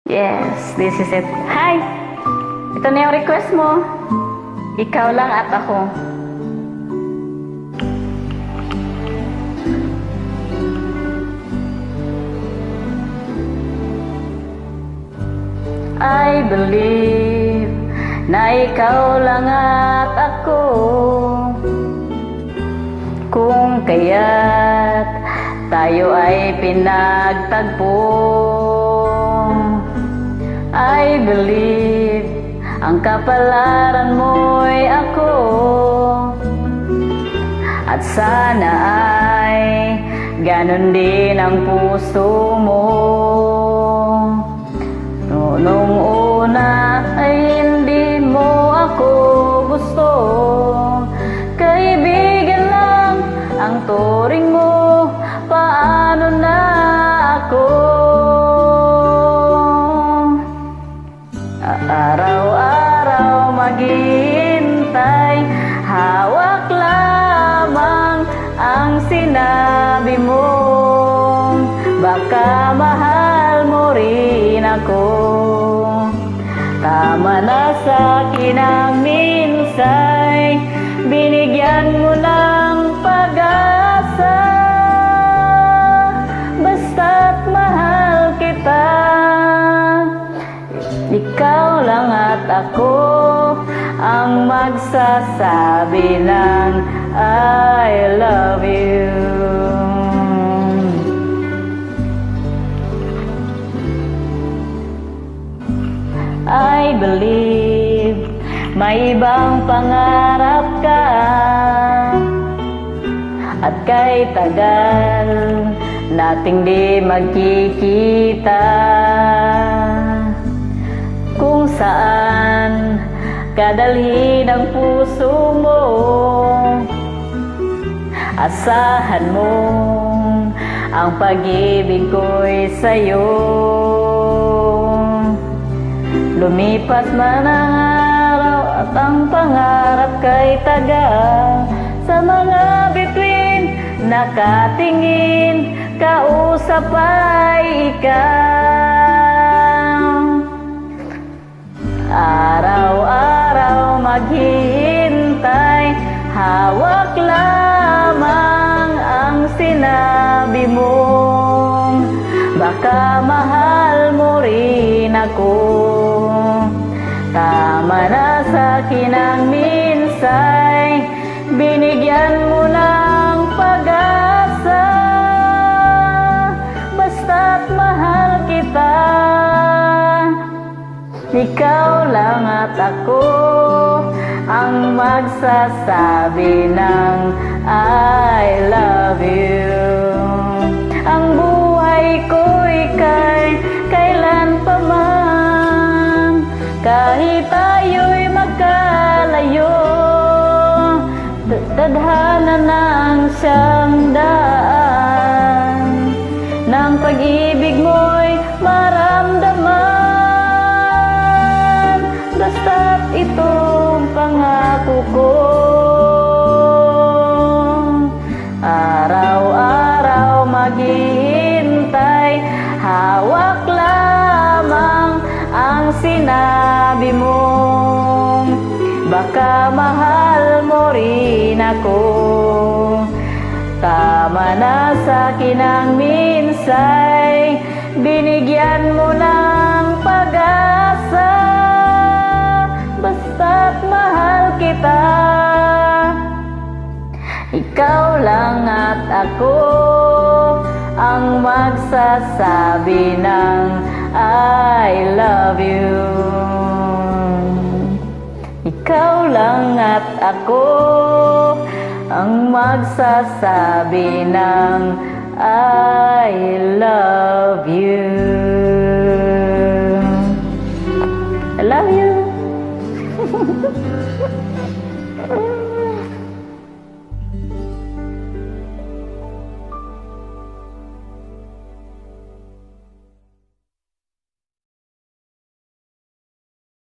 Yes, this is it. Hi! Ito na yung request mo. Ikaw lang at ako. I believe na ikaw lang at ako. Kung kaya't tayo ay pinagtagpo, I believe ang kapalaran mo'y ako. At sana ay ganon din ang puso mo. Nung una ay hindi mo ako gusto. Kaibigan lang ang turing mo. Paano na ako? Araw-araw maghihintay, hawak lamang ang sinabi mo. Baka mahal mo rin ako. Tama na sa'kin ang minsay, binigyan mo ng pag-asa. Basta't mahal kita, ikaw lang at ako ang magsasabi ng I love you. I believe may ibang pangarap ka, at kay tagal nating di magkikita. Kung saan kadalhin ang puso mo, asahan mo ang pag-ibig ko'y sa'yo. Lumipas man ang araw at ang pangarap kay tagal, sa mga bituin nakatingin, kausap ay ikaw. Araw-araw maghihintay, hawak lamang ang sinabi mo. Baka mahal mo rin ako. Tama na sa'kin ang minsay, binigyan mo ng pag-asa. Basta't mahal kita, ikaw lang at ako ang magsasabi ng I love you. Ang buhay ko'y kailan pa man, kahit tayo'y magkalayo, tadhana ng siyang daan ng pag-ibig mo'y maramdaman. Basta't itong pangako ko, araw-araw maghihintay, hawak lamang ang sinabi mo. Baka mahal mo rin ako. Tama na sa'kin ang minsay, binigyan mo ng pag-asa. Basta't mahal kita, ikaw lang at ako ang magsasabi ng I love you. Ikaw lang at ako ang magsasabi ng I love you.